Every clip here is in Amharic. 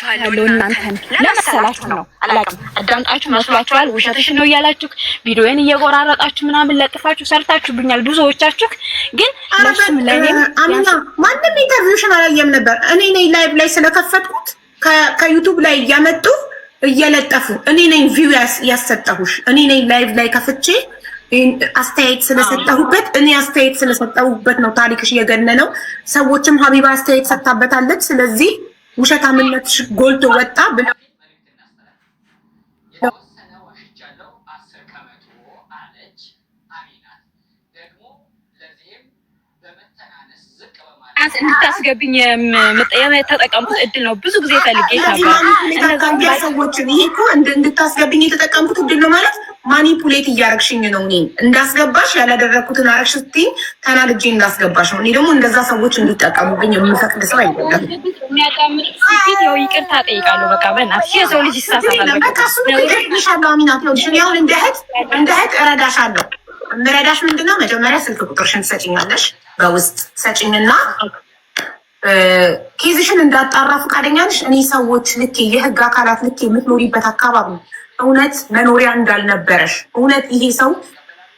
አዳምጣችኋለሁ እናንተን ለመሰላችሁ ነው አላውቅም አዳምጣችሁ መስሏችኋል ውሸትሽን ነው እያላችሁ ቪዲዮዬን እየቆራረጣችሁ ምናምን ለጥፋችሁ ሰርታችሁብኛል ብዙዎቻችሁ ግን ለሱም ለኔም አሚና ማንንም ኢንተርቪውሽን አላየም ነበር እኔ ነኝ ላይቭ ላይ ስለከፈትኩት ከዩቲዩብ ላይ እያመጡ እየለጠፉ እኔ ነኝ ቪው ያሰጣሁሽ እኔ ነኝ ላይቭ ላይ ከፍቼ አስተያየት ስለሰጠሁበት እኔ አስተያየት ስለሰጠሁበት ነው ታሪክሽ የገነነው ሰዎችም ሀቢባ አስተያየት ሰጣበታለች ስለዚህ ውሸታምነትሽ ጎልቶ ወጣ ብለው እንድታስገብኝ የተጠቀምኩት እድል ነው ብዙ ጊዜ ፈልጌ ነበር እነዛ ሰዎች ይሄ እኮ እንድታስገብኝ የተጠቀምኩት እድል ነው ማለት ማኒፑሌት እያረግሽኝ ነው እኔ እንዳስገባሽ ያላደረኩትን አረግሽ ስትይ ተናግጄ እንዳስገባሽ ነው እኔ ደግሞ እንደዛ ሰዎች እንዲጠቀሙብኝ የምፈቅድ ሰው አይደለም የሚያዳምጡት ያው ይቅርታ ጠይቃለሁ በቃ በእናትሽ የሰው ልጅ ይሳሳታል በቃ እሱ ይሻለው አሚናት ነው ያው እንደ እህት እረዳሻለሁ ምረዳሽ ምንድነው መጀመሪያ ስልክ ቁጥርሽን ትሰጪኛለሽ በውስጥ ሰጪኝና ኬዝሽን እንዳጣራ ፈቃደኛ ነሽ እኔ ሰዎች ልክ የህግ አካላት ልክ የምትኖሪበት አካባቢ እውነት መኖሪያ እንዳልነበረሽ እውነት ይሄ ሰው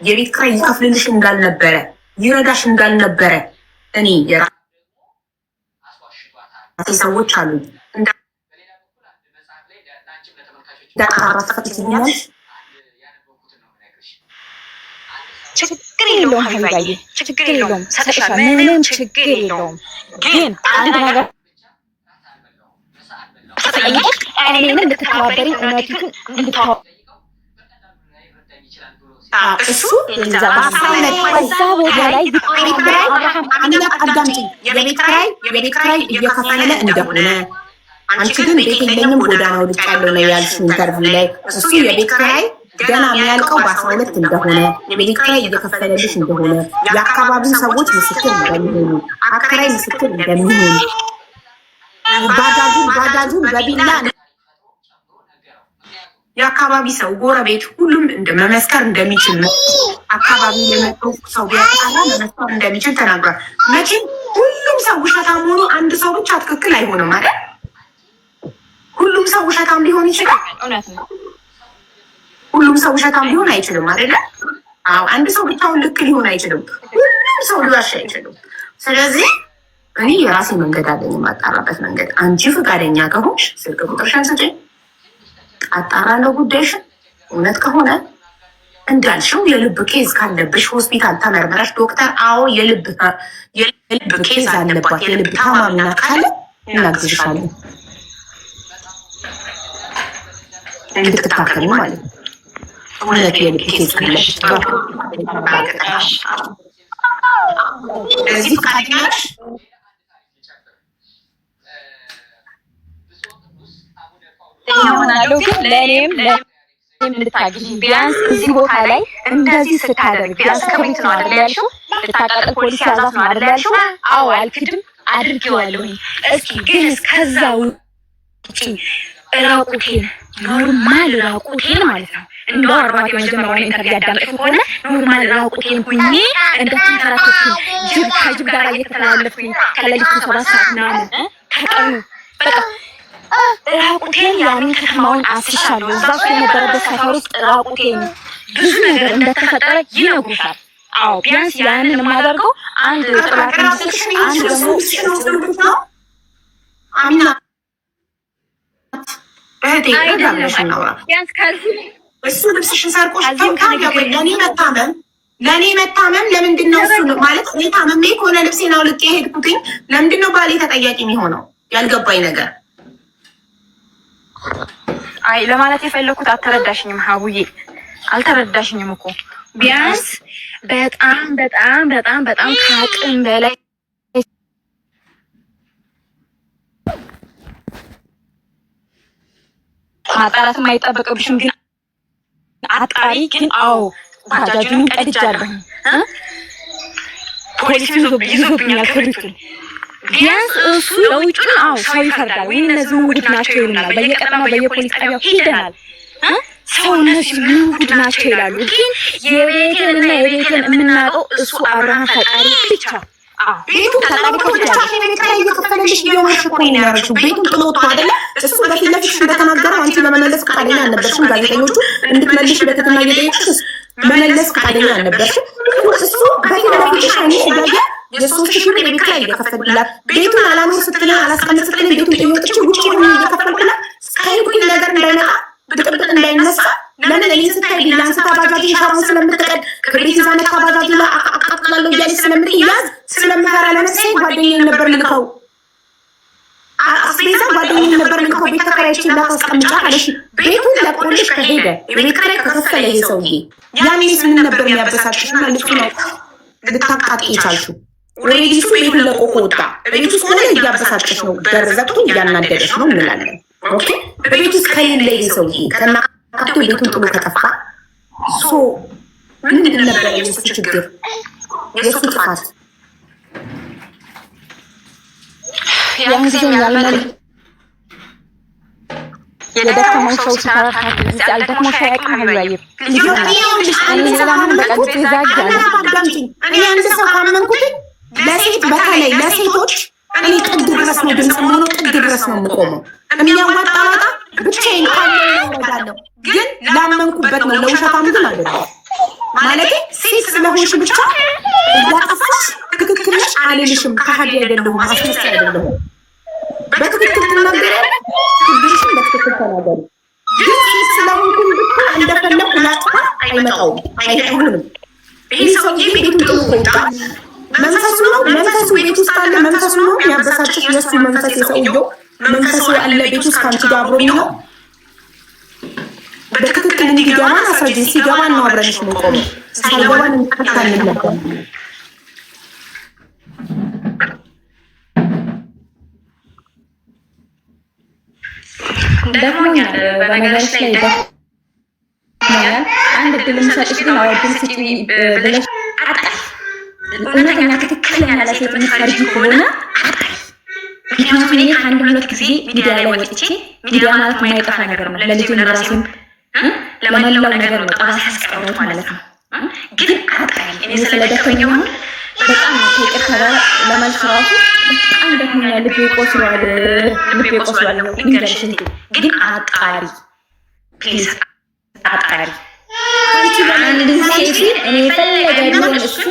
የቤት ኪራይ ይከፍልልሽ እንዳልነበረ ይረዳሽ እንዳልነበረ እኔ የራሴ ሰዎች አሉ እንዳጣራ ፈቃደኛሽ ችግር የለውም ሀይባዬ ችግር የለውም ሰጥሻለሁ ምንም ችግር የለውም ግን አንድ ነገር እኔንም እንድትተባበሪኝ እውነቱን እሱ በዛ ቦታ ላይ የቤት ኪራይ እየከፈለ እንደሆነ አንቺ ግን ቤት የለኝም ጎዳና ወድቄያለሁ ነው ያልሽው ኢንተርቪው ላይ እሱ የቤት ኪራይ ገና የሚያልቀው በ12 እንደሆነ የቤት ኪራይ እየከፈለልሽ እንደሆነ የአካባቢው ሰዎች ምስክር እንደሚሆኑ አከራይ ምስክር እንደሚሆኑ ባጃጁን በቢላ የአካባቢ ሰው ጎረቤት ሁሉም መመስከር እንደሚችል ነው አካባቢ ለመጥቶ ሰው ቢያጣራ መመስከር እንደሚችል ተናግሯል መቼም ሁሉም ሰው ውሸታም ሆኖ አንድ ሰው ብቻ ትክክል አይሆንም አይደል ሁሉም ሰው ውሸታም ሊሆን ይችላል እውነት ነው ሁሉም ሰው ውሸታም ሊሆን አይችልም አይደለ አዎ አንድ ሰው ብቻውን ልክ ሊሆን አይችልም ሁሉም ሰው ሊዋሽ አይችልም ስለዚህ እኔ የራሴ መንገድ አለኝ ማጣራበት መንገድ አንቺ ፈቃደኛ ከሆንሽ ስልክ ቁጥርሽን ስጪኝ አጣራለሁ ጉዳይሽን እውነት ከሆነ እንዳልሽው የልብ ኬዝ ካለብሽ ሆስፒታል ተመርመረሽ ዶክተር አዎ የልብ ኬዝ አለባት የልብ ታማሚ ናት ካለ እናግዝሻለን እንድትታከሚ ማለት ነው እውነት የልብ ኬዝ ካለብሽ እዚህ ፈቃደኛ ነሽ ይሆናሉ ግን ለኔም እንድታግዢ ቢያንስ እዚህ ቦታ ላይ እንደዚህ ስታደርግ ቢያንስ ክብሪት ነው አይደል ያልሽው ልታቃጥል ፖሊስ ያዛት ነው አይደል ያልሽው አዎ አልክድም አድርጌዋለሁኝ እስኪ ግን ከዛ ውጪ ራቁቴን ኖርማል ራቁቴን ማለት ነው እንደው አርባት የመጀመሪያውን ኢንተርቪው ያዳመጥኩ ከሆነ ኖርማል ራቁቴን ሁኜ እንደተንከራተትኩኝ ከጅብ ጋር እየተላለፍኩኝ ከሌሊቱ 7 ሰዓት ምናምን ከቀኑ በቃ ራቁቴን ያንን ከተማውን አስሻለሁ እዛ ውስጥ የነበረበት ሰፈር ውስጥ ራቁቴን ብዙ ነገር እንደተፈጠረ ይነግሩሻል አዎ ቢያንስ ያንን የማደርገው አንድ ጥላት አንድ ደግሞ አሚና እህቴ ረዳለሽ ነው ቢያንስ ከዚህ እሱ ልብስሽን ሰርቆሽ ለእኔ መታመም ለምንድን ነው እሱ ማለት እኔ ታመሜ ከሆነ ልብሴን አውልቄ ሄድኩትኝ ለምንድን ነው ባሌ ተጠያቂ የሚሆነው ያልገባኝ ነገር አይ ለማለት የፈለኩት አልተረዳሽኝም ሀቡዬ አልተረዳሽኝም እኮ ቢያንስ በጣም በጣም በጣም በጣም ከአቅም በላይ ማጣራትም አይጠበቅብሽም ግን አጣሪ ግን አዎ ባጃጁንም ቀድጃለሁ ፖሊስ ይዞብኛል ክብሪቱን ቢያንስ እሱ ለውጭን አዎ ሰው ይፈርዳል ወይ እነዚህ ውድ ናቸው ይሉናል በየቀጠናው በየፖሊስ ጣቢያው ሄደናል ሰው እነዚህ ውድ ናቸው ይላሉ ግን የቤትንና የቤትን የምናውቀው እሱ አብርሃም ፈጣሪ ብቻ ቤቱ ተጣልቆ ብቻ እየከፈለልሽ እየሆንሽ እኮ ነው ያደረግሽው ቤቱን ጥሎት አይደለ እሱ እንደተናገረው አንቺ ለመመለስ ፈቃደኛ አልነበርሽም። ጋዜጠኞቹ እንድትመልሽ በትትና እየጠየቅሽ መመለስ ፈቃደኛ አልነበርሽም። እሱ በፊትሽ አይነት እያየ የሶስት ሺህ ብር የቤት ኪራይ እየከፈልኩላት ቤቱን አላኖር ስትለኝ አላስቀምጥ ስትለኝ ቤቱን ጥዬ ወጥቼ ውጭ ሆኜ እየከፈልኩላት ከሄድኩኝ ነገር እንዳይመጣ ብጥብጥ እንዳይነሳ ለምን እኔ ስታይ ቢላ አንስታ ባጃጅ ሻራውን ስለምትቀድ ክብሪት ይዛ መታ ባጃጅ ላይ አቃጥላለሁ እያለች ስለምትያዝ ስለምፈራ ለመሰይ ጓደኛዬን ነበር ልከው አስቤዛ ጓደኛዬን ነበር ልከው ቤት ተከራይቼላት አስቀምጫ አለሽ። ቤቱን ለቆልሽ ከሄደ የቤት ኪራይ ከከፈለ ይሄ ሰውዬ ያኔስ ምን ነበር የሚያበሳጭሽና ልክ ነው ልታቃጥ ይቻልሽው? ኦልሬዲ እሱ ቤቱን ለቆ ከወጣ ቤት ውስጥ ሆነ እያበሳጭሽ ነው፣ ገርዘቱ እያናደደሽ ነው እንላለን። ኦኬ ቤት ውስጥ ከሌለ ይሄ ሰውዬ ከናካቴ ቤቱን ጥሎ ከጠፋ ምንድን ነበር የሱ ችግር የሱ ጥፋት? ያንጊዜው ያልመል የደከመው ሰው ሲታራካት ያልደከመው ሰው ያቅም ይላል። እኔ አንድ ሰው ካመንኩት ለሴት በተለይ ለሴቶች እኔ ጥግ ድረስ ነው ድምፅ ሆኖ ጥግ ድረስ ነው የምቆመው። የሚያዋጣ ዋጣ ብቻዬን ካለሁ ግን ላመንኩበት ነው። ለውሸታም ግን አይደለም ማለት ሴት ስለሆንሽ ብቻ እያጠፋሽ ትክክል ነሽ አልልሽም። ከሀዲ አይደለሁም፣ አስመሳይ አይደለሁም። በትክክል ትናገሪያለሽ፣ ችግርሽን በትክክል ተናገሪ። ግን ሴት ስለሆንኩኝ ብቻ እንደፈለኩ ላጥፋ አይመጣውም፣ አይሆንም። ይህ ሰውዬ ቤቱን ጥሎ ከወጣ መንፈሱ ነው። መንፈሱ ቤት ውስጥ አለ። መንፈሱ ነው የሚያበሳጭሽ። የእሱ መንፈስ የሰውየው መንፈሱ አለ ቤት ውስጥ ከአንቺ ጋር አብሮ ነው። በትክክል እንዲገባን አስረጅ። ሲገባን ነው አብረንሽ የምንቆመው። ሳይገባን እንከታለን ነበር። ደክሞኛል። በነገርሽ ላይ ደክሞኛል። አንድ ድል ምሰጥሽ ግን አወድም ስጪ ብለሽ አጣሽ። እውነተኛ ትክክለኛ ለሴት የምትፈርጂ ከሆነ አጣሽ። ምክንያቱም እኔ ከአንድ ሁለት ጊዜ ሚዲያ ላይ ወጥቼ ሚዲያ ማለት የማይጠፋ ነገር ነው። ለልጅም ለራሴም ለመላው ነገር ነው ጠባሳ ያስቀረሁት ማለት ነው። ግን አጣኝ። እኔ ስለደከመኝ አሁን በጣም ከይቅርታ ጋር ለመልስ ራሱ በጣም ደክሞኛል። ልቤ ቆስሏል ነው እንግዲህ ግን አጣሪ ፕሊዝ አጣሪ አንድ ሴት እኔ ፈለገ ቢሆን እሱ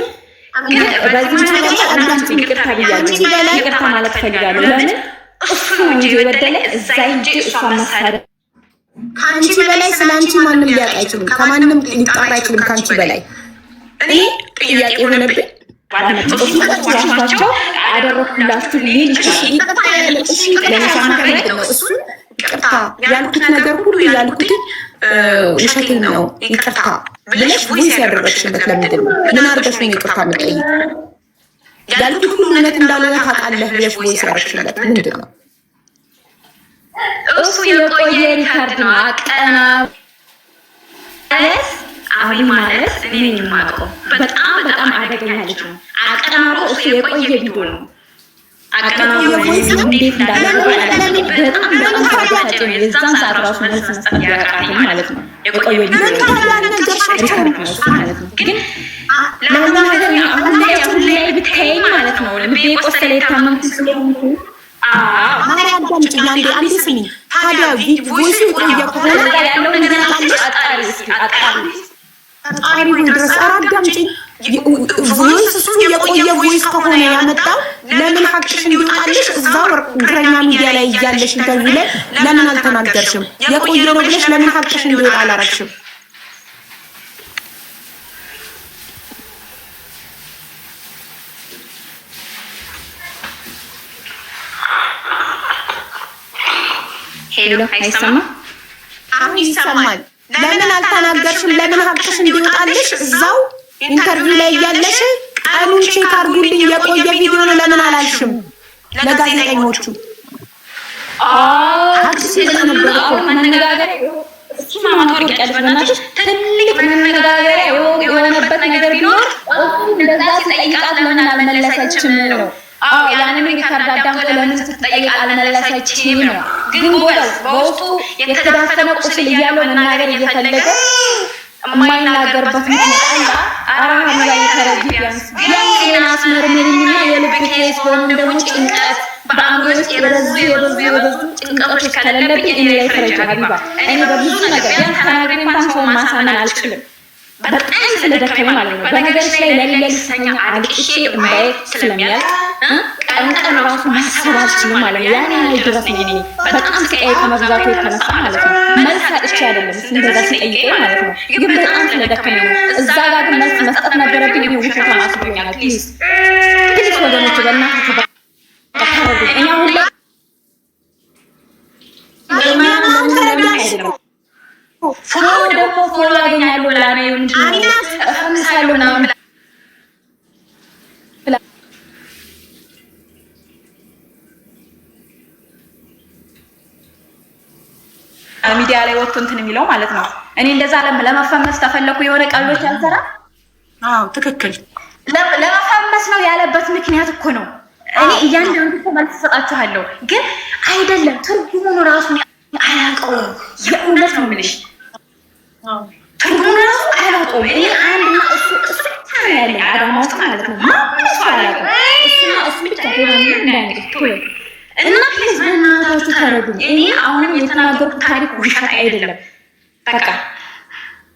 በዚህ ማለት አንዳንድ ይቅርታ ብያለሁ። ይቅርታ ማለት ፈልጋለሁ። ለምን እሱ እንጂ የበደለ እዛ እንጂ እሷ ማሳደ ከአንቺ በላይ ስለአንቺ ማንም ሊያውቅ አይችልም። ከማንም ሊጣራ አይችልም ከአንቺ በላይ። እኔ ጥያቄ ሆነብኝ ባለመጥፋቸው አደረኩላችሁ ሊል ይችላል። እሱ ይቅርታ ያልኩት ነገር ሁሉ ያልኩት ውሸቴን ነው ይቅርታ ብለሽ ቮይስ ያደረግሽበት ለምንድን ነው? ምን አድርገሽ ነው ይቅርታ የምትጠይቅ? ያልኩት ሁሉ እውነት እንዳልሆነ ታውቃለህ ብለሽ ቮይስ ያደረግሽበት ምንድን ነው? እሱ የቆየ ሪካርድ ነው። አቀና አብይ ማለት እኔ የማውቀው በጣም አደገኛ ልጅ ነው። አቀናብሮ እሱ የቆየ ቪዲዮ ነው። አቀናብሮ እንዴት እንዳደረገ በጣም ታዳጭ ነው። የዛን ሰዓት ራሱ መልስ መስጠት ያቃተኝ ማለት ነው። የቆየ ቪዲዮ ሪካርድ ነው ማለት ነው። ግን ለመናገር አሁን ላይ ብታየኝ ማለት ነው ልቤ ቆሰለ የታመምኩ ስለሆንኩ አንዴ ስሚ። ታዲያ ቮይሱ የቆየ ከሆነ ያለው ነገር አጣሪ ድረስ አዳምጪኝ። ቮይስ እሱ የቆየ ቮይስ ከሆነ ያመጣው ለምን ሀቅሽ እንዲወጣልሽ እዛው እግረኛ ሚዲያ ላይ እያለሽ ኢንተርቪው ላይ ለምን አልተናገርሽም? የቆየ ነው ብለሽ ለምን ሀቅሽ እንዲወጣ አላረግሽም? ሄሎ አይሰማም? አሁን ይሰማል። ለምን አልተናገርሽም? ለምን ሀቅሽ እንዲወጣልሽ እዛው ኢንተርቪው ላይ እያለሽ ቀኑን ቼክ አድርጉልኝ የቆየ ቪዲዮ ነው ለምን አላልሽም ለጋዜጠኞቹ? መነጋገሪያ እሱማ ማታወቅ ያለሽ በእናትሽ ትልቅ መነጋገሪያ የሆነበት ነገር ቢኖር እንደዛ ሲጠይቃት ለምን አልመለሰችም ነው። ያንን ሪካርድ አዳምጦ ለምን ስትጠይቅ አልመለሰችም ነው። ግን ጎበዝ በውስጡ የተዳፈነ ቁስል እያለው መናገር እየፈለገ የማይናገርበት ምክንያት አለ። አራሃ ላይ ተረጂ ቢያንስ የኔን አስመርምሪኝና የልብ ኬስ ወይም ደግሞ ጭንቀት በአእምሮ ውስጥ የበዙ ጭንቀቶች ከሌለብኝ እኔ ላይ ተረጂ ሀቢባ። እኔ በብዙ ነገር ቢያንስ ተናግሬ እንኳን ሰውን ማሳመን አልችልም። በጣም ስለደከመኝ ማለት ነው። በነገሮች ላይ ለሌሊት ሰኛ አልቅሼ እምባዬ ስለሚያልቅ ቀን ራሱ ማሰብ አልችልም ማለት ነው። ያን ያህል ድረስ ነው እኔ በጣም ስቃይ ከመብዛቱ የተነሳ ማለት ነው። መልስ አጥቼ አይደለም እንደዛ ሲጠይቀኝ ማለት ነው፣ ግን በጣም ስለደከመኝ ነው። እዛ ጋር ግን መልስ መስጠት ነበረብኝ። ይሄ ውሸት አስብሎኛል። ፕሊዝ ወገኖች በእናታችሁ ተረዱ። እኛ ሁላ ፎሎ ደግሞ ፎሎ ያገኛሉ ብላ ነው እንጂ እፈምሳለሁ ምናምን ሚዲያ ላይ ወጥቶ እንትን የሚለው ማለት ነው። እኔ እንደዛ ለመፈመስ ተፈለኩ የሆነ ቀልዶች አልሰራ። አዎ ትክክል። ለመፈመስ ነው ያለበት ምክንያት እኮ ነው። እኔ እያንዳንዱ እኮ መልስ እሰጣችኋለሁ፣ ግን አይደለም ትርጉሙን ራሱ አያውቀውም። የእውነት ነው የምልሽ ትርጉሙን ራሱ አያውቀውም። እኔ አንድና እሱ ያለኝ አዳማ ውስጥ ማለት ነው። ማንም ሰው አያውቅም። እሱ ብቻ ሆነ እንዳይነቅ እና ፕሊዝ በእናታችሁ ተረዱኝ። እኔ አሁንም የተናገርኩት ታሪክ ውሸት አይደለም። በቃ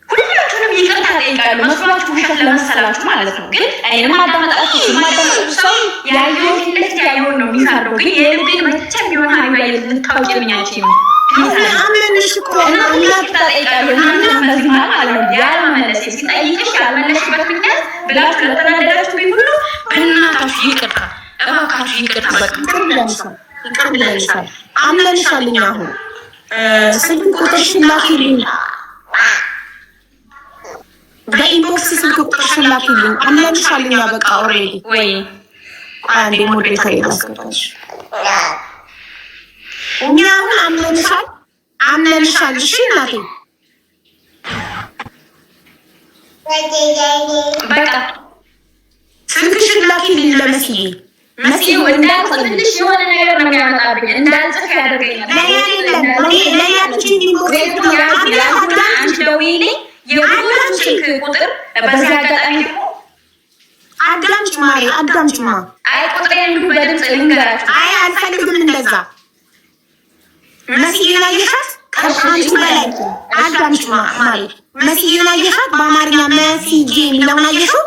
ሁላችሁንም ይቅርታ ጠይቃለሁ፣ መስሏችሁ ውሸት ለመሰላችሁ ማለት ነው። ግን እኔም ማዳመጣችሁ ሰው ያየውን ፊት ያየውን ነው የሚሳረው። ግን የልቤን መቼም ቢሆን ሀቢባ ልታውቂልኝ አልችልም። አምነንሽ እኮ እና ይቅርታ ጠይቃለሁ። እናንተም በዚህ ማለት ነው ያልመለስ ሲጠይቅሽ ያልመለስበት ምክንያት ብላችሁ ለተናደዳችሁ ሁሉ በእናታችሁ ይቅርታ፣ እባካችሁ ይቅርታ። በቃ ይቅር ብለንሻል፣ አምነንሻል። እኛ አሁን ስልክ ቁጥርሽን ላኪልኝ፣ በኢንቦክስ ስልክ ቁጥርሽን ላኪልኝ። አምነንሻል እኛ በቃ ኦልሬዲ። ወይ አንዴ ሞዴሬተር ያስገባሽ። እኛ አሁን አምነንሻል። እሺ እናቴ በቃ ስልክሽን ላኪልኝ ለመስዬ መስዬ እንዳልጽፍልሽ የሆነ ነገር ነው የሚያመጣብኝ፣ እንዳልጽፍ ያደርገኛል። አንቺ ደውዪልኝ የብዙዎቹን ስልክ ቁጥር በዚህ አጋጣሚ አዳምጪ ማሪ፣ አዳምጪማ። አይ ቁጥሬን እንዲሁ በድምፅ ልንገራችሁ። አይ አልፈልግም እንደዛ። መስዬን አየሻት? ከአንቺ በላይ አዳምጪማ ማሪ። መስዬን አየሻት? በአማርኛ መስዬ የሚለውን አየሽው?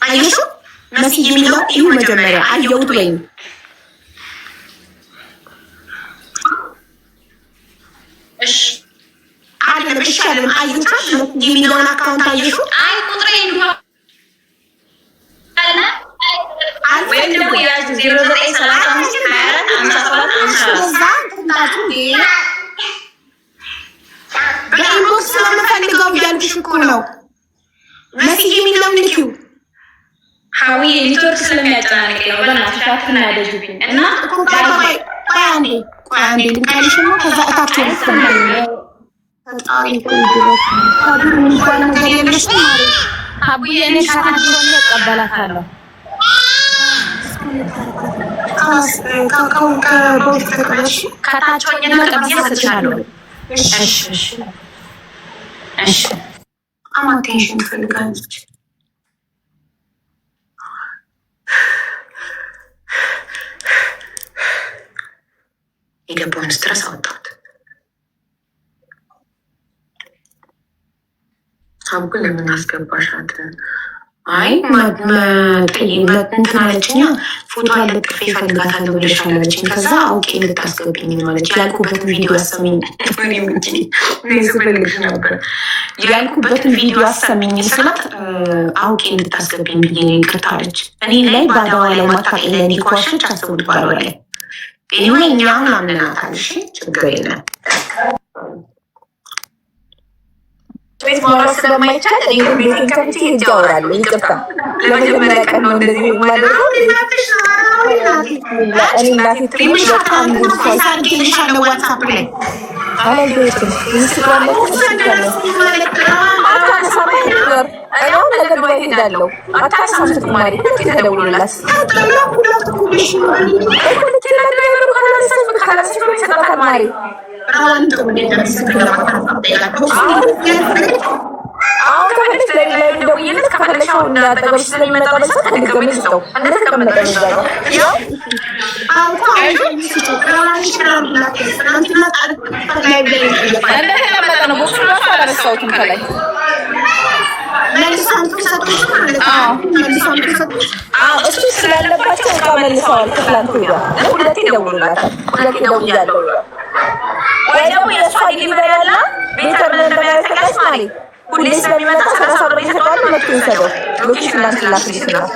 አየሽው? መስዬ የሚለው ይሁ መጀመሪያ አየሁት ወይም እሺ አይደለም፣ እሺ አይደለም። አየሁት መስዬ የሚለውን አካውንት አየሽው? አይ ቁጥሬ እንዲሁ ወይም ደግሞ ያዝ 0935245754 በኢንቦክስ ስለምፈልገው እያልኩሽ እኮ ነው። መስዬ የሚለውን ልኪው። ሀዊ ኔትወርክ ስለሚያጨናንቅ ነው። በእናትሽ አትናደጂብኝ እና ቆይ አንዴ ልንቀልሽ ነው። ከዛ እታች ፈጣሪ ቆይ ድረስ ታዲያ ምን ይባል ነገር የለሽ ማለት ሀቡዬ። እኔ ካታችሁን እቀበላታለሁ። ከቦት ተቀበልሽ ካታችሁን እቀበላታለሁ። እሺ አማቴንሽን ትፈልጋለች። የገባውን ስትረስ አወጣሁት። ሳቡ ለምን አስገባሻት? አይ እንትን አለችኛ፣ ፎቶ አለጥፌ እፈልጋታለሁ ብለሻል አለችኝ። ከዛ አውቄ እንድታስገብኝ ማለች። ያልኩበትን ቪዲዮ አሰሚኝ ስፈልግሽ ነበር። ያልኩበትን ቪዲዮ አሰሚኝ ስላት አውቄ እንድታስገብኝ ብዬ ይቅርታ አለች። እኔ ላይ በአድዋ ላይ ማታውቂኝ ላይ እንዲኳሸች አስቡት። በአድዋ ላይ ይሁን እኛ አሁን አምነናታል። እሺ ችግር የለም። ቤት ማውራት ስለማይቻል ቤቱን ከፍቼ ሄጄ አወራለሁ። ይቅርታ ለመጀመሪያ ቀን ነው እንደዚህ የማደርገው። እኔ እናቴ ትንሽ በጣም ሳርጌልሻለሁ ዋትሳፕ ላይ አላየሁትም። አሁን ነገር ላይ ሄዳለሁ። አታሳም ስትማሪ ተደውልላት ማሪ አሁን ደግሞ አሁን ከፈለሽ ላይ ደውዬለት ከፈለሽው እንዳጠገብሽ ስለሚመጣ በሰው ከድገሚ ልስጠው እንደተቀመጠ ነው ያው እንደተቀመጠ ነው ቦክሱ ራሱ አላነሳሁትም ከላይ እሱ ስላለባቸው እቃ መልሰዋል። ከትላንት ወዲያ ሁለቴ ደውሎላታል። ሁለቴ ደውያለሁ ወይ ደግሞ የእሷ ዲሊቨሪ ያለ ቤተር እንደሚያደርግላች ማለት ሁሌ ስለሚመጣ 30 ብር ይሰጣል። መጥቶ ይሰጠው ሎኬሽን ላንቺ ይችላል።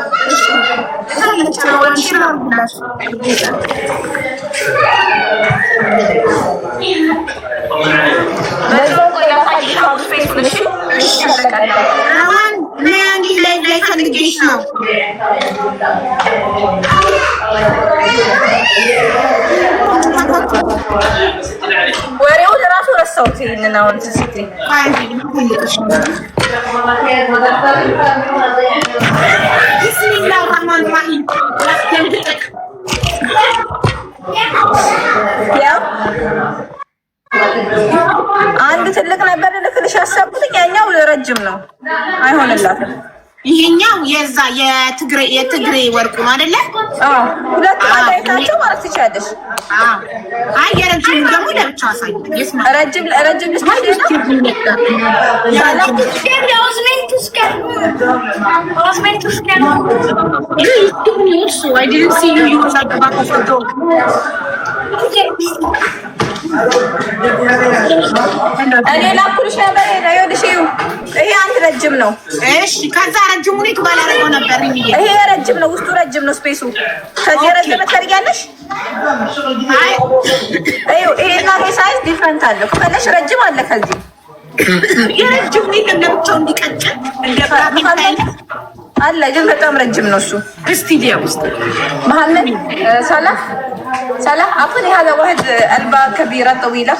ወሬውን እራሱ ረሳሁት። ይሄንን አሁን ስትይ አንድ ትልቅ ነበር ልክልሽ ያሰብኩት ያኛው ረጅም ነው አይሆንላትም። ይሄኛው የዛ የትግሬ ወርቁ ነው አይደለ? አዎ ሁለት አይታቸው ማለት ትችያለሽ። አይ የረጅም ደግሞ ለብቻ አሳይ። ረጅም እኔ ላኩልሽ ነበር ይኸውልሽ፣ ይሄ አንድ ረጅም ነው። እሺ ከዛ ረጅሙ ነው ባለ አረጋው ነበር። ይሄ ረጅም ነው፣ ውስጡ ረጅም ነው ስፔሱ። ከዚህ ረጅም ትፈልጊያለሽ? አይ ይሄና ይሄ ሳይዝ ዲፈረንት አለ። ከፈለሽ ረጅም አለ ከዚህ የረጅም ነው ለብቻው እንዲቀጭን አለ፣ ግን በጣም ረጅም ነው እሱ። ስቱዲዮ ውስጥ መሐመድ ሰላህ أعطني هذا واحد علبة كبيرة طويلة.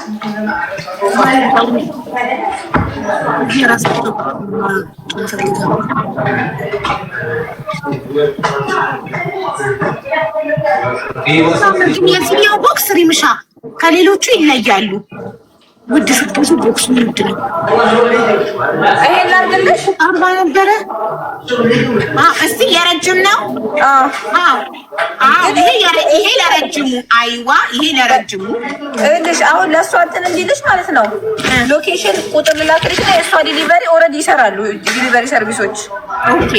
የሲኒዮ ቦክስ ሪምሻ ከሌሎቹ ይለያሉ። ውድ ስትገዙ ቦክስ ውድ ነው። ይሄ ላርግልሽ አርባ ነበረ። እስቲ የረጅም ነው። ይሄ ለረጅሙ አይዋ፣ ይሄ ለረጅሙ እልሽ አሁን ለእሷ እንትን እንዲልሽ ማለት ነው። ሎኬሽን ቁጥር ልላክልሽ ነው። የእሷ ዲሊቨሪ ኦልሬዲ ይሰራሉ ዲሊቨሪ ሰርቪሶች። ኦኬ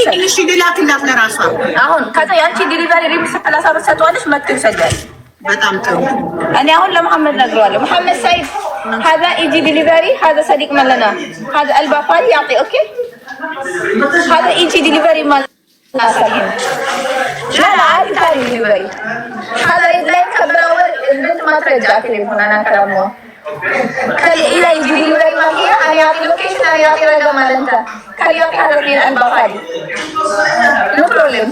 ለኪሽ ልላክላት ለራሷ። አሁን ከዛ ያንቺ ዲሊቨሪ ሪሚስ 30 ብር ሰጥቷለሽ። መጥቶ ይሰዳል። በጣም ጥሩ። እኔ አሁን ለመሐመድ ነግረዋለሁ። መሐመድ ሳይድ هذا يجي ديليفري، هذا صديق مالنا، هذا البافال يعطي اوكي، هذا يجي ديليفري مال لا عادي ثاني ديليفري، هذا يدلين كبراور البنت ما ترجع تليفون انا كلامه خلي الى يجي ديليفري مال هنا انا يعطي لوكيشن، انا يعطي رقم مال انت خلي يعطي هذا من البافال نو بروبلم.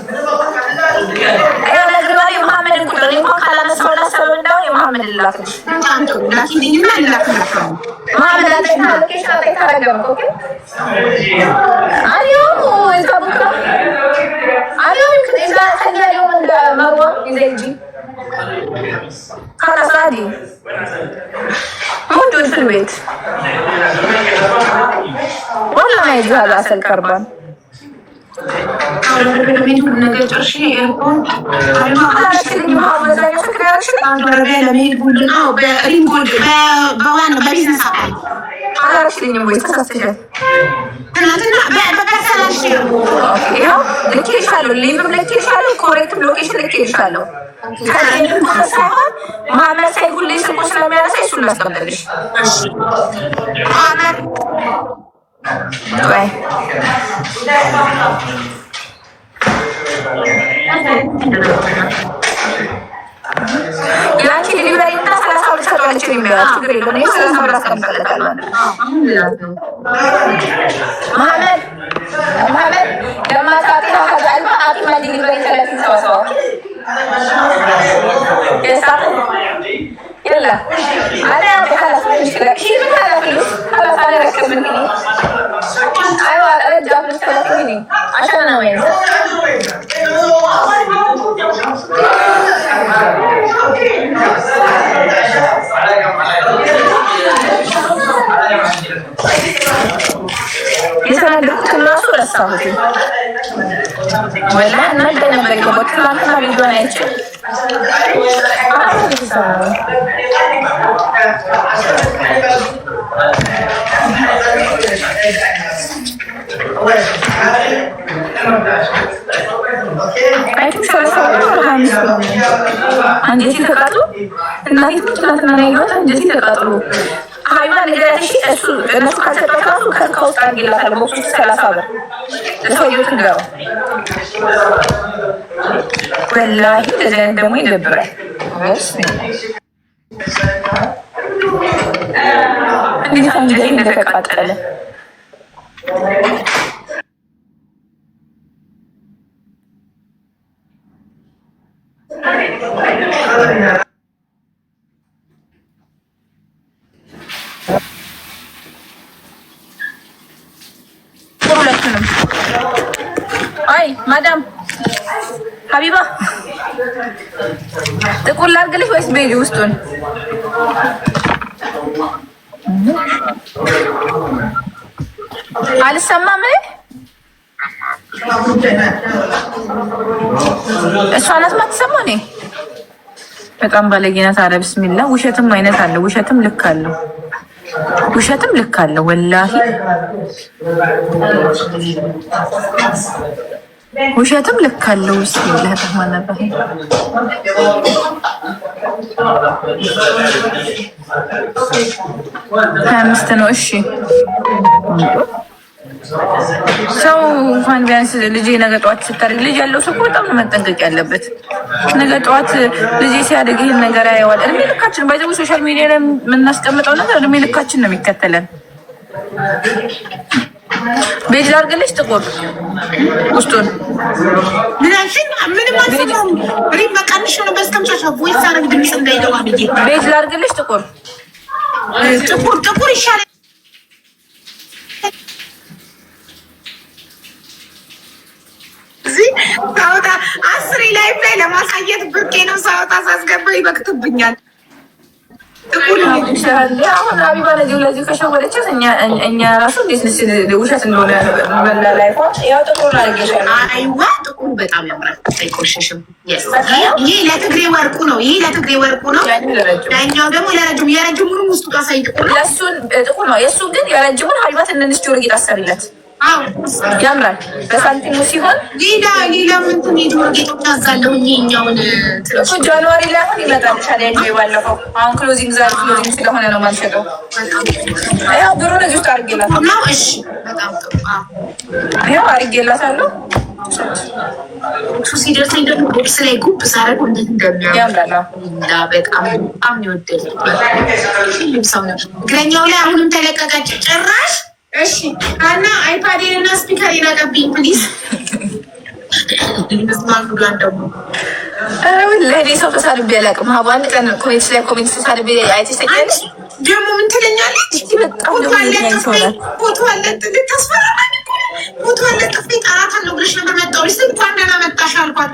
ايوه نقول محمد نقول له ما خلا مسؤول سلون داو يا محمد الله لكن هنا لكن محمد انا لوكيشن اعطيك رقم اوكي. اليوم انت بكره اليوم يمكن اذا خلينا اليوم عند مروه يجي خلاص عادي موجود في البيت والله ما يجي هذا اصل كربون. ያንቺ ዲሊቨሪ እና 30 ብር ሰጥቷለች የሚባለው ችግር የለም። እኔ 30 ብር አስቀምጥለታለሁ። መሐመድ لما تعطيها هذا علبة أعطيها ديليفري 30 صوصة. يلا أنا أعطي خلاص مش مشكلة. شيل من هذا فلوس خلاص أنا أركب من هنا. أيوة أرجع فلوس 30 عشان أنا وين. ረሳሁት። ወላ እናንተ ነበር የገባሁት ትናንትና ቪዲዮ አይቼ አንጀቴ ተቃጥሎ እናቴ ትናንትና ነው ያየሁት። አንጀቴ ተቃጥሎ ሀይባ ነገራሽ እነሱ ካልሰጣቸው ራሱ ከውስጥ አድርጌላታለሁ በውስጡ 30 ብር ለሰውዬው ትንገረው። ወላሂ እንደዚህ አይነት ደግሞ ይደብራል። እንዴት አንጀቴ እንደተቃጠለ ሁለቱንም። አይ ማዳም ሀቢባ ጥቁር ላድርግልሽ ወይስ ቤጅ ውስጡን? አልሰማም። እሷ ናት የማትሰማው። እኔ በጣም ባለጌ ናት። ኧረ ቢስሚላ። ውሸትም አይነት አለ። ውሸትም ልክ አለው። ውሸትም ልክ አለው። ወላሂ ውሸትም ልክ አለው። ቢስሚላ ተማን ነበር 25 ነው። እሺ ሰው እንኳን ቢያንስ ልጄ ነገ ጠዋት ስታደርግ ልጅ ያለው ሰው በጣም ነው መጠንቀቅ ያለበት። ነገ ጠዋት ልጄ ሲያደርግ ይህን ነገር ያየዋል። እድሜ ልካችን ባይዘው ሶሻል ሚዲያ ላይ የምናስቀምጠው ነገር እድሜ ልካችን ነው የሚከተለን። ቤጅ ላድርግልሽ ጥቁር ውስጡን ምንም አልሰማሁም። ሪም መቀንሽ ነው በስተምጫሻ ቮይስ አረግ ድምጽ እንዳይገባ ብዬ ቤጅ ላድርግልሽ ጥቁር ይሻላል። ሳውጣ 10 ላይፍ ላይ ለማሳየት ብቄ ነው። ሳውጣ ሳስገባ ይበክትብኛል። አሁን ሀቢባ ለዚህ ከሸወደቻት እኛ ራሱ እንዴት ውሸት እንደሆነ መላላይኳ ያው ጥቁር አድርጌሻለሁ። አይዋ ጥቁሩ በጣም ያምራል። አይቆሽሽም። ይሄ ለትግሬ ወርቁ ነው። ያኛው ደግሞ ለረጅሙ የረጅሙንም ውስጡ ጋሳይ ጥቁር ለእሱን ጥቁር ነው። የእሱን ግን የረጅሙን ሀቢባ ትንንሽ ጆሮ ጌጥ አሰሪለት ያምራል። በሳንቲሙ ሲሆን ሌላ ምንትን የጆሮ ጌጦች አዛለሁ። እኛውን ጃንዋሪ ላይ አሁን ይመጣል። ሻዲያ ባለፈው አሁን ክሎዚንግ ዛሬ ክሎዚንግ ስለሆነ ነው ማልሸጠው። ያው ብሩ እዚህ ውስጥ አድርጌላታለሁ። እሺ በጣም ጥሩ። ያው አድርጌላታለሁ። ሲደርሰኝ ደግሞ ቦክስ ላይ ጉብ ሳረግ እንዴት እንደሚያምራል በጣም ይወደድኩት። ሰው ነው እግረኛው ላይ አሁንም ተለቀቀች ጭራሽ። እሺ እና አይፓዴን እና ስፒከር ይናቀብኝ ፕሊዝ። ለእኔ ሰው ተሳድቤ አላውቅም። አንድ ቀን ኮሜንት ላይ ተሳድቤ አይተሽ ታውቂያለሽ? ደግሞ ምን ትለኛለች? ፎቶ አለጥፌ እጠራታለሁ ብለሽ ነበር መጣሁልሽ። እንኳን ደህና መጣሽ አልኳት።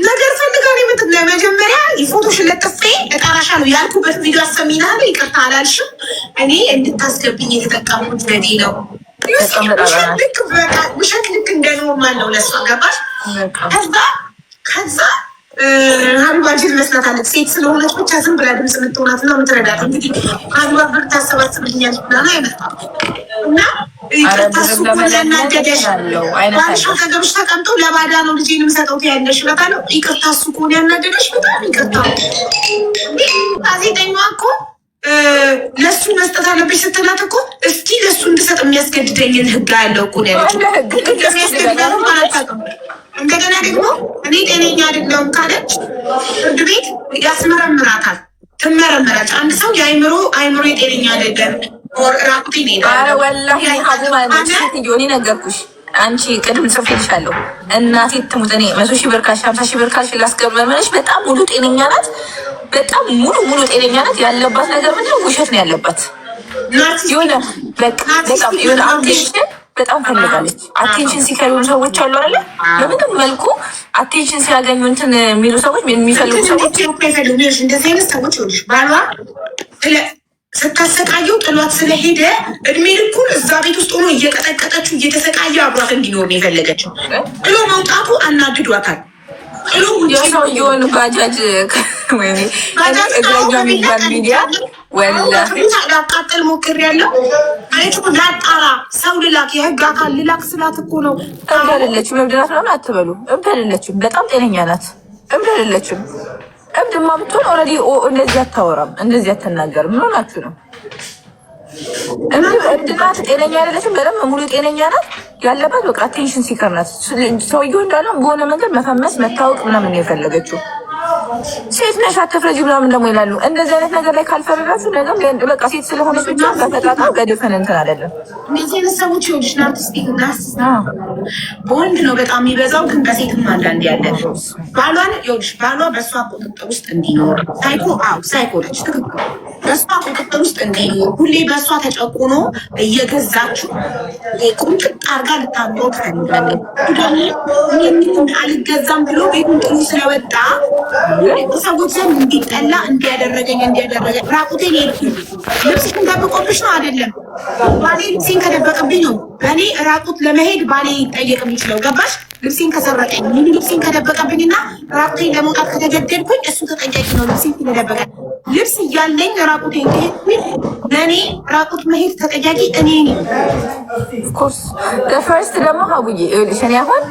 ነገር ፈልጋ ነው የምትል። ለመጀመሪያ ፎቶሽን ለጥፌ እጠራሻለሁ ያልኩበት ቪዲዮ አሰሚናለሁ። ይቅርታ አላልሽም። እኔ እንድታስገብኝ የተጠቀሙት ዘዴ ነው። ውሸት ልክ እንደ ኖርማል ነው ለእሷ ገባሽ? ከዛ ሀቢባ ጅል መስላታለች። ሴት ስለሆነች ብቻ ዝም ብላ ድምፅ የምትሆናት እና የምትረዳት እንግዲህ ሀቢባ ብር ታሰባስብልኛለች ብላ ነው አይመጣም እና ይቅርታሱ ያናደደሽ ባልሽ ከገብሽ ተቀምጠው ለባዳ ነው ልጄን የምሰጠው ያለሽ እላታለሁ። ይቅርታሱ ከሆነ ያናደደሽ በጣም ይቅርታ። ጋዜጠኛዋ እኮ ለሱ መስጠት አለብሽ ስትላት እኮ እስኪ ለሱ እንድሰጥ የሚያስገድደኝን ህግ ያለው እኮ ነው ያለችው። የሚያስገድደው አላታውቅም። እንደገና ደግሞ እኔ ጤነኛ አይደለሁም ካለች ፍርድ ቤት ያስመረምራታል። ትመረምራች። አንድ ሰው የአይምሮ የጤነኛ አይደለም ራቁቴ ነው ወላሂ ሀቡ ነገርኩሽ። አንቺ ቅድም ጽፌልሻለሁ። እናቴ ትሙት እኔ 100,000 ብር ካልሽ 50,000 ብር ካልሽ ላስገበመለሽ በጣም ሙሉ ጤነኛ ናት። በጣም ሙሉ ጤነኛ ናት። ያለባት ነገር ምንድነው? ውሸት ነው ያለባት። የሆነ በጣም የሆነ አቴንሽን በጣም ፈልጋለች። አቴንሽን ሲከሉ ሰዎች አሉ አይደለ? በምንም መልኩ አቴንሽን ሲያገኙ እንትን የሚሉ ሰዎች የሚፈልጉ ሰዎች እንደዚህ አይነት ሰዎች ይኸውልሽ ባሏ ስታሰቃየው ጥሏት ስለሄደ እድሜ ልኩን እዛ ቤት ውስጥ ሆኖ እየቀጠቀጠችው እየተሰቃየ አብሯት እንዲኖር ነው የፈለገችው። ጥሎ መውጣቱ አናድዷታል። የሰውየውን ባጃጅ ወይኔ እግረኛ የሚባል ሚዲያ ላቃጠል ሞክሬያለሁ አለች። ላጣራ ሰው ልላክ የህግ አካል ልላክ ስላት እኮ ነው። እብድ አይደለችም። እብድ ናት ምናምን አትበሉ። እብድ አይደለችም። በጣም ጤነኛ ናት። እብድ አይደለችም። እብድማ ብትሆን ኦልሬዲ እንደዚህ አታወራም፣ እንደዚህ አትናገርም። ምን ሆናችሁ ነው? እብድ ናት፣ ጤነኛ አይደለችም። በደንብ ሙሉ ጤነኛ ናት። ያለባት በቃ አቴንሽን ሲከር ናት። ሰውየው እንዳለው በሆነ መንገድ መፈመስ መታወቅ ምናምን ነው የፈለገችው። ሴት ነሽ አትፍረጂ ምናምን ደግሞ ይላሉ። እንደዚህ አይነት ነገር ላይ ካልፈረዳችሁ ነገም በቃ ሴት ስለሆነች ብቻ በተጣጣ በድፍን እንትን አይደለም። እነዚህ አይነት ሰዎች ይኸውልሽ በወንድ ነው በጣም የሚበዛው፣ ግን በሴትም አንዳንድ ያለ ባሏን ይኸውልሽ ባሏ በእሷ ቁጥጥር ውስጥ እንዲኖር ሳይኮ ነች ትክክል። በእሷ ቁጥጥር ውስጥ እንዲኖር ሁሌ በእሷ ተጨቁኖ እየገዛችሁ ቁምጥጥ አርጋ ልታኖር ትፈልጋለች። ደግሞ አልገዛም ብሎ ቤቱን ጥሩ ስለወጣ ሰዎች ዘንድ እንዲጠላ እንዲያደረገኝ ራቁቴን ሄድኩ። ልብስሽን ደብቆብሽ ነው አይደለም? ባሌ ልብሴን ከደበቀብኝ ነው በእኔ ራቁት ለመሄድ ባሌ ይጠየቅ የሚችለው ገባሽ? ልብሴን ከሰረቀኝ ሙሉ ልብሴን ከደበቀብኝና ራቁቴን ለመውጣት ከተገደድኩኝ እሱ ተጠያቂ ነው። ልብሴን ስለደበቀ ልብስ እያለኝ ራቁቴን ከሄድኩኝ ለእኔ ራቁት መሄድ ተጠያቂ እኔ ነኝ። ኦፍኮርስ ፈርስት ደግሞ ሀቡዬ ይኸውልሽ እኔ አሁን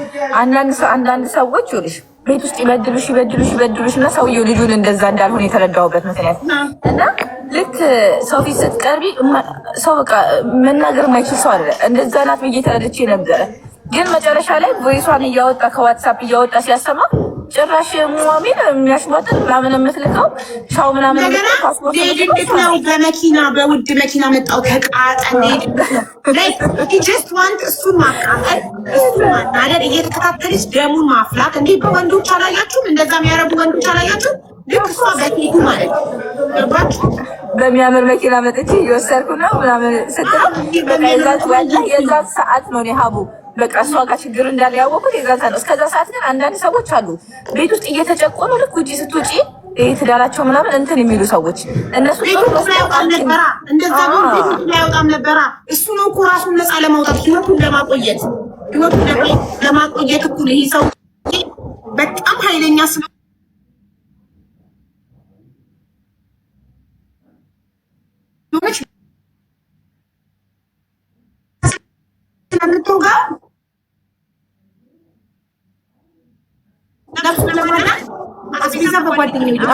አንዳንድ ሰዎች ይኸውልሽ ቤት ውስጥ ይበድሉሽ እና ሰውየው ልጁን እንደዛ እንዳልሆነ የተረዳሁበት ምክንያት እና ልክ ሰው ፊት ስትቀርቢ ሰው በቃ መናገር የማይችል ሰው አለ። እንደዛ ናት ብዬ ተረድቼ ነበረ። ግን መጨረሻ ላይ ቮይሷን እያወጣ ከዋትሳፕ እያወጣ ሲያሰማ ጭራሽ ሙዋሚን የሚያሽሟጥን ምናምን የምትልቀው ሻው ምናምን ነው። በመኪና በውድ መኪና መጣው ተቃጠል ጀስት ዋንት እሱን ማቃጠል እሱን ማናደድ እየተከታተለች ደሙን ማፍላት። እንዴ በወንዶች አላያችሁም? እንደዛ የሚያረጉ ወንዶች አላያችሁም? ልክ እሷ በቴቱ ማለት ገባችሁ? በሚያምር መኪና መጥቼ እየወሰድኩ ነው ምናምን ስትለው የዛን ሰዓት ነው ሀቡ በቃ እሷ ጋር ችግር እንዳለ ያወቁት የዛን ሰዓት ነው። እስከዛ ሰዓት ግን አንዳንድ ሰዎች አሉ ቤት ውስጥ እየተጨቆኑ ልክ ውጪ ስትውጪ ትዳራቸው ምናምን እንትን የሚሉ ሰዎች እነሱ ያወጣም ነበራ። እሱ ነው እኮ ራሱን ነፃ ለማውጣት ህይወቱን ለማቆየት እኩል ይህ ሰው በጣም ኃይለኛ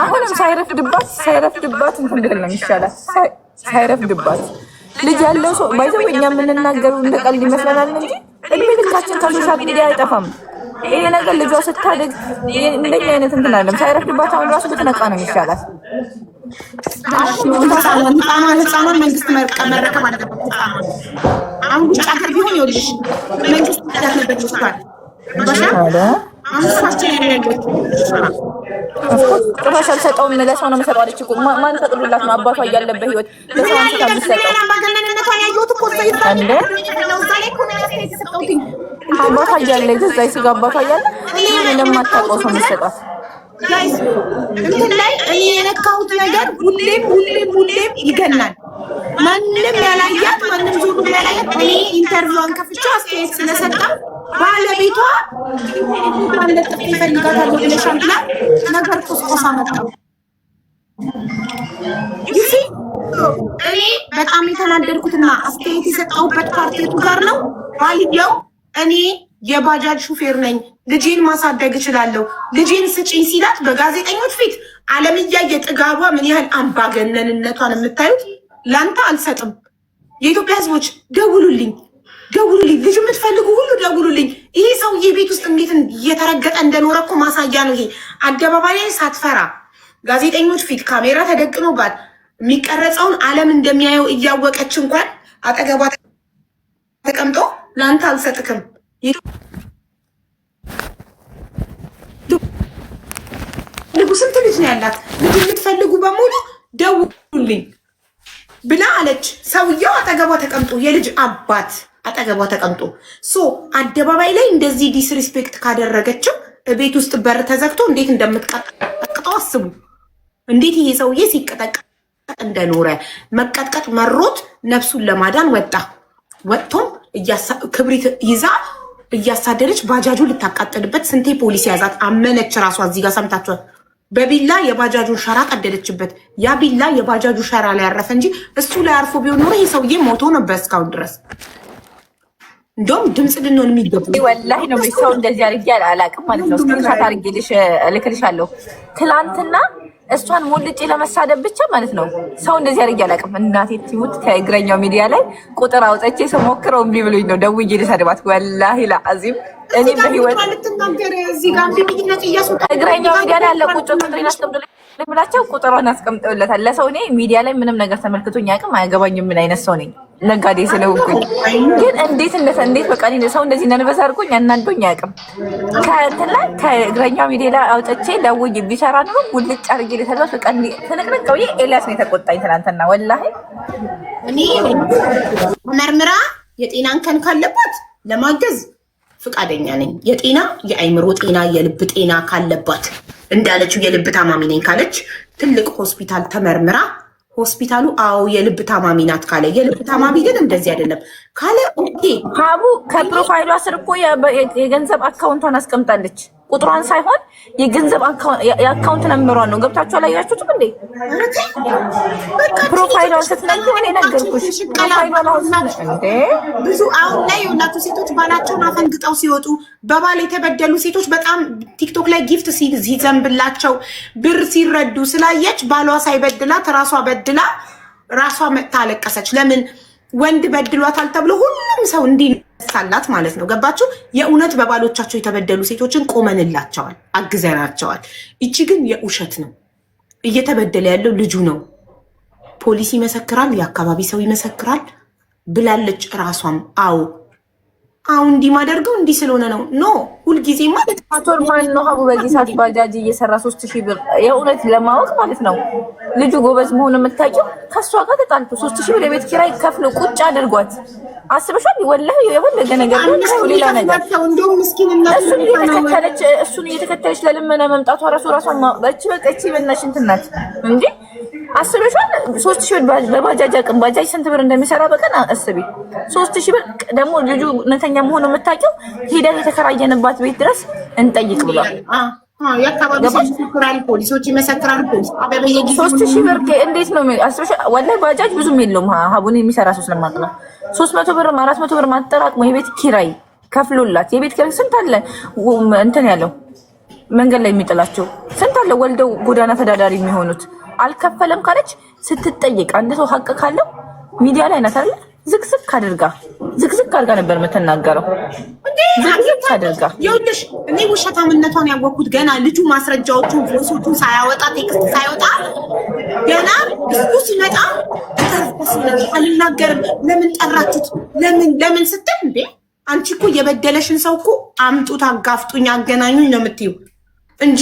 አሁንም ሳይረፍድባት እንትን ብለን ነው የሚሻላት። ሳይረፍድባት ልጅ ያለው ሰው ባይዘው እኛ የምንናገሩ እንደ ቀልድ ይመስለናል እንጂ እድሜ ልካችን ከሶሻል ሚዲያ አይጠፋም። ይሄ ነገር ልጇ ስታደግ እንደኛ አይነት እንትን አለም። ሳይረፍድባት አሁን ራሱ ብትነቃ ነው የሚሻላት። ህፃኗን መንግስት መረከብ አለበት። አሁን ውጭ ሀገር ቢሆን ይኸውልሽ መንግስት ያለበት ይችላል ጭራሽ አልሰጠውም። ለሰው ነው የምሰጠው አለች እኮ። ማን ፈቅዶላት ነው? አባቷ እያለበት ህይወት ለሰው አንስታ የምትሰጠው አባቷ እያለ ገዛ ስጋ አባቷ እያለ እንደማታውቀው ሰው የምትሰጣት እንትን ላይ እኔ የነካሁት ነገር ሁሌም ይገናል። ማንም ያላያት ማንም ዞሩ ያላያት እኔ ኢንተርቪዋን ከፍቼ አስተያየት ስለሰጣ ባለቤቷ ለጥፍ ይፈልጋታል ብለሻል ብላ ነገር ቁስቆሳ መጣው። ይሲ እኔ በጣም የተናደድኩትና አስተያየት የሰጠሁበት ፓርቲቱ ጋር ነው። ባልየው እኔ የባጃጅ ሹፌር ነኝ፣ ልጄን ማሳደግ እችላለሁ፣ ልጄን ስጪኝ ሲላት በጋዜጠኞች ፊት ዓለም እያየ ጥጋቧ ምን ያህል አምባገነንነቷን የምታዩት። ላንተ አልሰጥም። የኢትዮጵያ ሕዝቦች ደውሉልኝ፣ ልጅ የምትፈልጉ ሁሉ ደውሉልኝ። ይሄ ሰውዬ ቤት ውስጥ እንዴት እየተረገጠ እንደኖረ እኮ ማሳያ ነው። ይሄ አደባባይ ላይ ሳትፈራ ጋዜጠኞች ፊት ካሜራ ተደቅኖባት የሚቀረጸውን ዓለም እንደሚያየው እያወቀች እንኳን አጠገቧ ተቀምጦ ላንተ አልሰጥክም ስንት ልጅ ነው ያላት? ልጅ የምትፈልጉ በሙሉ ደውሉልኝ ብላ አለች። ሰውየው አጠገቧ ተቀምጦ የልጅ አባት አጠገቧ ተቀምጦ አደባባይ ላይ እንደዚህ ዲስሪስፔክት ካደረገችው ቤት ውስጥ በር ተዘግቶ እንዴት እንደምትቀጠቅጠው አስቡ። እንዴት ይሄ ሰውዬ ሲቀጠቀጥ እንደኖረ መቀጥቀጥ መሮት ነፍሱን ለማዳን ወጥቶም ክብሪት ይዛ እያሳደረች ባጃጁ ልታቃጥልበት ስንቴ ፖሊስ ያዛት። አመነች ራሷ። እዚህ ጋር ሰምታችኋል። በቢላ የባጃጁን ሸራ ቀደደችበት። ያ ቢላ የባጃጁ ሸራ ላይ ያረፈ እንጂ እሱ ላይ አርፎ ቢሆን ኖሮ ይህ ሰውዬ ሞቶ ነበር እስካሁን ድረስ። እንደውም ድምፅ ልንሆን የሚገቡ ወላሂ ነው። ሰው እንደዚህ አድርጌ አላውቅም ማለት ነው። ስክሪንሻት አድርጌ እልክልሻለሁ። ትላንትና እሷን ሞልጬ ለመሳደብ ብቻ ማለት ነው። ሰው እንደዚህ አድርጌ አላውቅም። እናቴ ትሙት ከእግረኛው ሚዲያ ላይ ቁጥር አውጥቼ ስሞክረው እምቢ ብሎኝ ነው ደውዬ ልሰድባት። ወላሂ ለአዚም እኔ በህይወት እግረኛው ሚዲያ ላይ ያለ ቁጥሬን አስቀምጦልኝ ብላቸው ቁጥሯን አስቀምጠውለታል። ለሰው እኔ ሚዲያ ላይ ምንም ነገር ተመልክቶኝ አያውቅም። አያገባኝም ምን አይነት ሰው ነኝ ነጋዴ ስለሆንኩኝ። ግን እንዴት በቃ ሰው እንደዚህ ነንበስ አድርጎኝ አናዶኝ አያውቅም። ከእግረኛው ሚዲያ ላይ አውጥቼ ደውዬ ቢሰራ ኑሮ ሙልጭ አድርጌ ልሰድባት። በቃ ትንቅንቅ ብዬ ኤልያስ ነው የተቆጣኝ ትናንትና። ወላሂ እኔ መርምራ የጤና እንከን ካለባት ለማገዝ ፍቃደኛ ነኝ። የጤና የአይምሮ ጤና የልብ ጤና ካለባት እንዳለችው የልብ ታማሚ ነኝ ካለች ትልቅ ሆስፒታል ተመርምራ ሆስፒታሉ አዎ የልብ ታማሚ ናት ካለ የልብ ታማሚ ግን እንደዚህ አይደለም ካለ ኦኬ። ሀቡ ከፕሮፋይሏ ስር እኮ የገንዘብ አካውንቷን አስቀምጣለች። ቁጥሯን ሳይሆን የገንዘብ የአካውንት ነምበሯን ነው። ገብታችሁ አላያችሁትም እንዴ? ፕሮፋይሏን ስትነግሩ እኔ ነገርኩሽ። ብዙ አሁን ላይ የሁላቱ ሴቶች ባላቸውን አፈንግጠው ሲወጡ በባል የተበደሉ ሴቶች በጣም ቲክቶክ ላይ ጊፍት ሲዘንብላቸው ብር ሲረዱ ስላየች ባሏ ሳይበድላት ራሷ በድላ ራሷ መጥታ አለቀሰች። ለምን ወንድ በድሏታል ተብሎ ሁሉም ሰው እንዲነሳላት ማለት ነው። ገባችሁ? የእውነት በባሎቻቸው የተበደሉ ሴቶችን ቆመንላቸዋል፣ አግዘናቸዋል። ይቺ ግን የውሸት ነው። እየተበደለ ያለው ልጁ ነው። ፖሊስ ይመሰክራል፣ የአካባቢ ሰው ይመሰክራል ብላለች ራሷም። አዎ አሁን እንዲህ ማደርገው እንዲህ ስለሆነ ነው። ኖ ሁልጊዜ ማለት ፋቶር ማን ነው? ሀቡ በዚህ ሰዓት ባጃጅ እየሰራ 3000 ብር የእውነት ለማወቅ ማለት ነው። ልጁ ጎበዝ መሆኑ የምታውቂው ከሷ ጋር ተጣልቶ 3000 ብር የቤት ኪራይ ከፍሎ ቁጭ አድርጓት አስበሻል? ወላሂ የፈለገ ነገር ነው ሌላ ነገር እንደውም ምስኪንነት እሱን እየተከተለች ለልመና መምጣቷ ራሷን በእቺ በእናትሽ እንትን ናት እንዴ? አስበሻል? 3000 ብር በባጃጅ አቅም ባጃጅ ስንት ብር እንደሚሰራ በቀን አስቢ። 3000 ብር ደግሞ ልጁ እውነተኛ መሆኑ የምታውቂው ሄደን የተከራየንባት ቤት ድረስ እንጠይቅ ብሏል። የአካባቢ ይመሰክራል፣ ፖሊሶች ይመሰክራል። ፖሊስ 3000 ብር እንዴት ነው አስበሻል? ወላሂ ባጃጅ ብዙም የለውም ሀቡን የሚሰራ ሰው ስለማውቅ ነው። 300 ብር 400 ብር ማጠራቅሞ የቤት ኪራይ ከፍሎላት የቤት ኪራይ ስንት አለ እንትን ያለው መንገድ ላይ የሚጥላቸው ስንት አለ ወልደው ጎዳና ተዳዳሪ የሚሆኑት አልከፈለም ካለች ስትጠይቅ አንድ ሰው ሀቅ ካለው ሚዲያ ላይ ናት አይደል? ዝቅዝቅ አድርጋ ነበር የምትናገረው። ዝቅዝቅ አድርጋ ይኸውልሽ፣ እኔ ውሸታምነቷን ያወቅኩት ገና ልጁ ማስረጃዎቹን ፎቶቹን ሳያወጣ ቴክስት ሳይወጣ ገና እሱ ሲመጣ አልናገርም ለምን ጠራችሁት ለምን ስትል እንዴ አንቺ እኮ የበደለሽን ሰው እኮ አምጡት አጋፍጡኝ አገናኙኝ ነው የምትይው እንጂ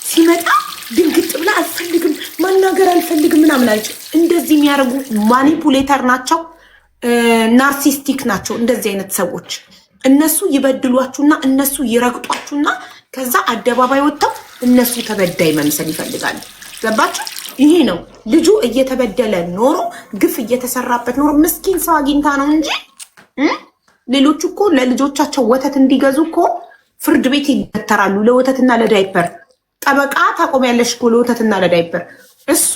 ሲመጣ ድንግጥ ብላ አልፈልግም ማናገር አልፈልግም ምናምን አለች። እንደዚህ የሚያደርጉ ማኒፑሌተር ናቸው፣ ናርሲስቲክ ናቸው። እንደዚህ አይነት ሰዎች እነሱ ይበድሏችሁና እነሱ ይረግጧችሁና ከዛ አደባባይ ወጥተው እነሱ ተበዳይ መምሰል ይፈልጋሉ። ገባችሁ? ይሄ ነው ልጁ እየተበደለ ኖሮ ግፍ እየተሰራበት ኖሮ ምስኪን ሰው አግኝታ ነው እንጂ ሌሎቹ እኮ ለልጆቻቸው ወተት እንዲገዙ እኮ ፍርድ ቤት ይገተራሉ ለወተትና ለዳይፐር። ጠበቃ ታቆሚያለሽ እኮ ለወተትና ለዳይፐር። እሱ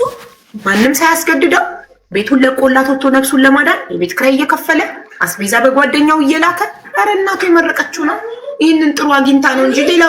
ማንም ሳያስገድደው ቤቱን ለቆላት ወጥቶ ነፍሱን ለማዳን የቤት ኪራይ እየከፈለ አስቤዛ በጓደኛው እየላከ ኧረ እናቱ የመረቀችው ነው። ይህንን ጥሩ አግኝታ ነው እንጂ ሌላ